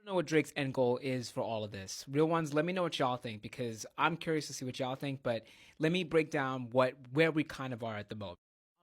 Don't know what Drake's end goal is for all of this. Real ones, let me know what y'all think because I'm curious to see what y'all think. But let me break down where we kind of are at the moment.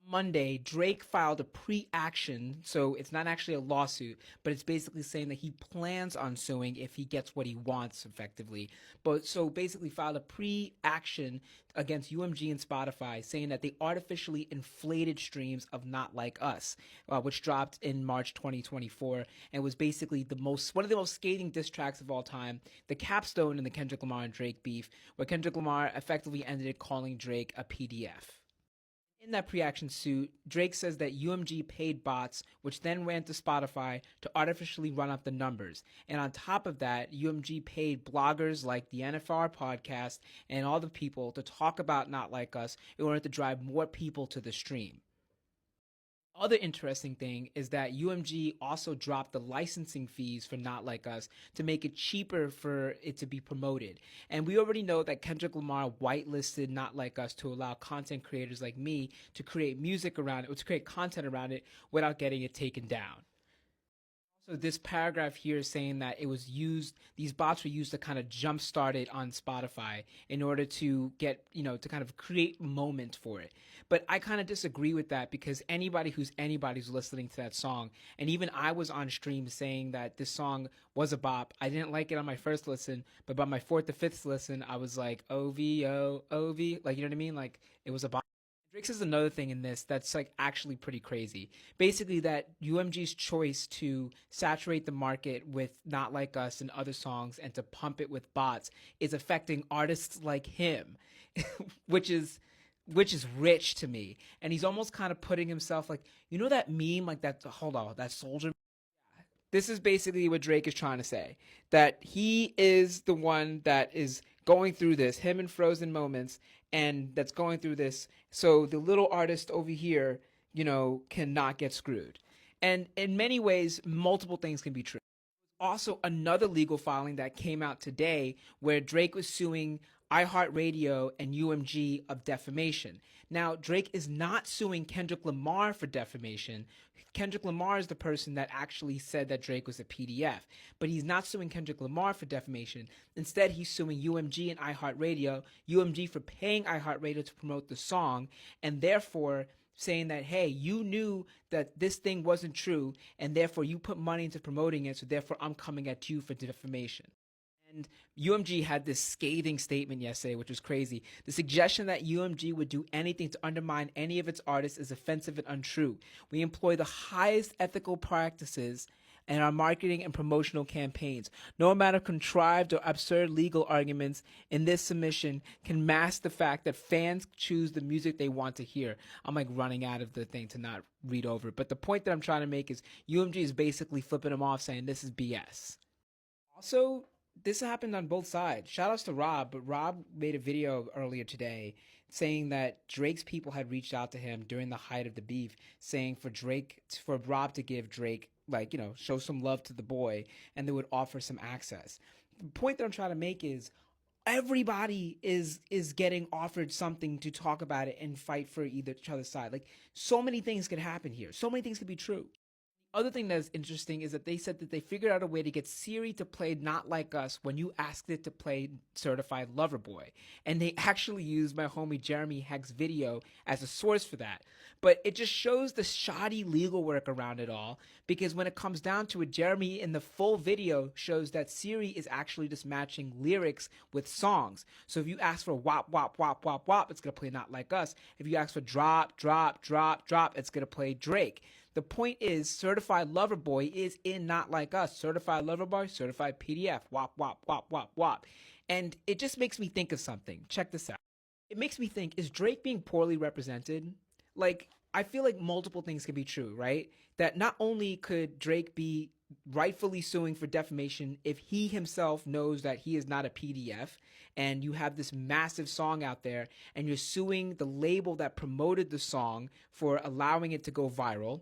On Monday, Drake filed a pre-action, so it's not actually a lawsuit, but it's basically saying that he plans on suing if he gets what he wants, effectively. But so basically, filed a pre-action against UMG and Spotify, saying that they artificially inflated streams of "Not Like Us," which dropped in March 2024, and was basically one of the most scathing diss tracks of all time, the capstone in the Kendrick Lamar and Drake beef, where Kendrick Lamar effectively ended it calling Drake a PDF. In that pre-action suit, Drake says that UMG paid bots, which then ran to Spotify to artificially run up the numbers. And on top of that, UMG paid bloggers like the NFR podcast and all the people to talk about Not Like Us in order to drive more people to the stream. Other interesting thing is that UMG also dropped the licensing fees for Not Like Us to make it cheaper for it to be promoted. And we already know that Kendrick Lamar whitelisted Not Like Us to allow content creators like me to create music around it, or to create content around it without getting it taken down. So this paragraph here is saying that it was used, these bots were used to kind of jumpstart it on Spotify in order to get, to kind of create moment for it. But I kind of disagree with that because anybody's listening to that song. And even I was on stream saying that this song was a bop. I didn't like it on my first listen, but by my fourth or fifth listen, I was like, OVO, OV, like, you know what I mean? Like, it was a bop. Drake says another thing in this that's like actually pretty crazy. Basically, that UMG's choice to saturate the market with Not Like Us and other songs and to pump it with bots is affecting artists like him, which is rich to me. And he's almost kind of putting himself like, that meme, like that, hold on, that soldier. This is basically what Drake is trying to say, that he is the one that is going through this, him and Frozen Moments, and that's going through this. So the little artist over here, cannot get screwed. And in many ways, multiple things can be true. Also, another legal filing that came out today where Drake was suing iHeartRadio and UMG of defamation. Now, Drake is not suing Kendrick Lamar for defamation. Kendrick Lamar is the person that actually said that Drake was a PDF, but he's not suing Kendrick Lamar for defamation. Instead, he's suing UMG and iHeartRadio, UMG for paying iHeartRadio to promote the song, and therefore saying that, hey, you knew that this thing wasn't true, and therefore you put money into promoting it, so therefore I'm coming at you for defamation. And UMG had this scathing statement yesterday, which was crazy. The suggestion that UMG would do anything to undermine any of its artists is offensive and untrue. We employ the highest ethical practices in our marketing and promotional campaigns. No amount of contrived or absurd legal arguments in this submission can mask the fact that fans choose the music they want to hear. I'm like running out of the thing to not read over it. But the point that I'm trying to make is UMG is basically flipping them off saying this is BS. Also, this happened on both sides. Shout outs to Rob, but Rob made a video earlier today saying that Drake's people had reached out to him during the height of the beef, saying for Rob to give Drake, like, show some love to the boy, and they would offer some access. The point that I'm trying to make is everybody is getting offered something to talk about it and fight for each other's side. Like, so many things could happen here. So many things could be true. Other thing that's interesting is that they said that they figured out a way to get Siri to play Not Like Us when you asked it to play Certified Lover Boy. And they actually used my homie Jeremy Heck's video as a source for that. But it just shows the shoddy legal work around it all, because when it comes down to it, Jeremy in the full video shows that Siri is actually just matching lyrics with songs. So if you ask for wop, wop, wop, wop, wop, it's going to play Not Like Us. If you ask for drop, drop, drop, drop, it's going to play Drake. The point is, Certified Lover Boy is in Not Like Us. Certified Lover Boy, Certified PDF, wop, wop, wop, wop, wop. And it just makes me think of something. Check this out. It makes me think, is Drake being poorly represented? Like, I feel like multiple things could be true, right? That not only could Drake be rightfully suing for defamation if he himself knows that he is not a PDF, and you have this massive song out there and you're suing the label that promoted the song for allowing it to go viral.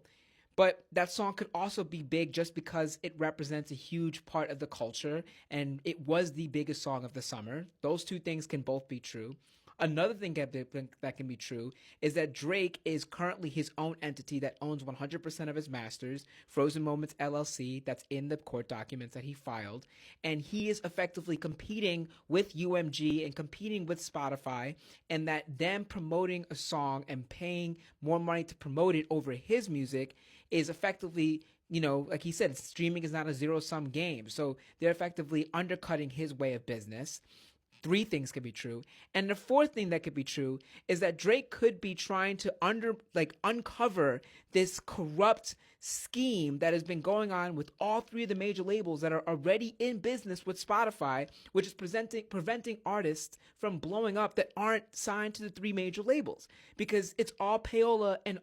But that song could also be big just because it represents a huge part of the culture and it was the biggest song of the summer. Those two things can both be true. Another thing that can be true is that Drake is currently his own entity that owns 100% of his masters, Frozen Moments LLC, that's in the court documents that he filed. And he is effectively competing with UMG and competing with Spotify, and that them promoting a song and paying more money to promote it over his music is effectively, like he said, streaming is not a zero-sum game. So they're effectively undercutting his way of business. Three things could be true. And the fourth thing that could be true is that Drake could be trying to uncover this corrupt scheme that has been going on with all three of the major labels that are already in business with Spotify, which is preventing artists from blowing up that aren't signed to the three major labels, because it's all payola and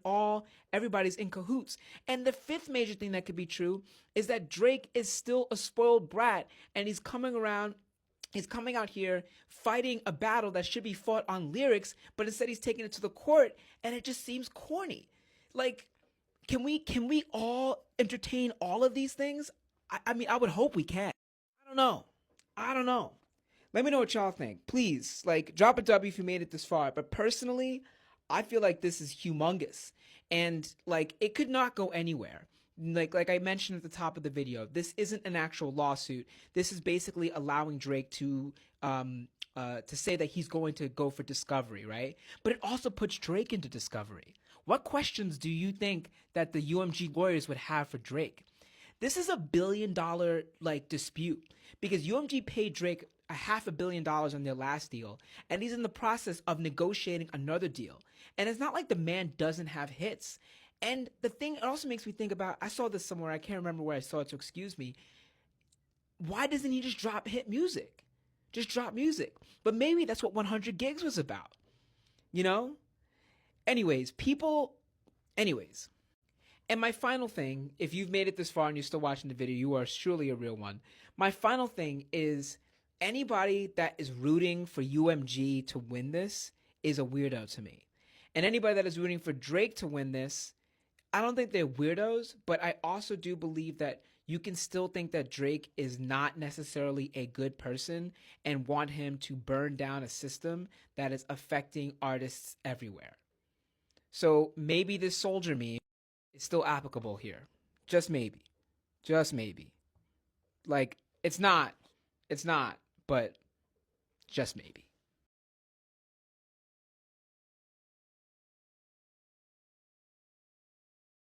everybody's in cahoots. And the fifth major thing that could be true is that Drake is still a spoiled brat, and he's coming out here fighting a battle that should be fought on lyrics, but instead he's taking it to the court, and it just seems corny. Like, can we all entertain all of these things? I mean, I would hope we can. I don't know. Let me know what y'all think. Please, drop a W if you made it this far. But personally, I feel like this is humongous, and it could not go anywhere. Like I mentioned at the top of the video, this isn't an actual lawsuit. This is basically allowing Drake to say that he's going to go for discovery, right? But it also puts Drake into discovery. What questions do you think that the UMG lawyers would have for Drake? This is $1 billion dispute, because UMG paid Drake $500 million on their last deal, and he's in the process of negotiating another deal. And it's not like the man doesn't have hits. And the thing, it also makes me think about, I saw this somewhere, I can't remember where I saw it, so excuse me. Why doesn't he just drop hit music? Just drop music. But maybe that's what 100 Gigs was about. Anyways. And my final thing, if you've made it this far and you're still watching the video, you are surely a real one. My final thing is, anybody that is rooting for UMG to win this is a weirdo to me. And anybody that is rooting for Drake to win this, I don't think they're weirdos, but I also do believe that you can still think that Drake is not necessarily a good person and want him to burn down a system that is affecting artists everywhere. So maybe this soldier meme is still applicable here. Just maybe. Just maybe. It's not, but just maybe.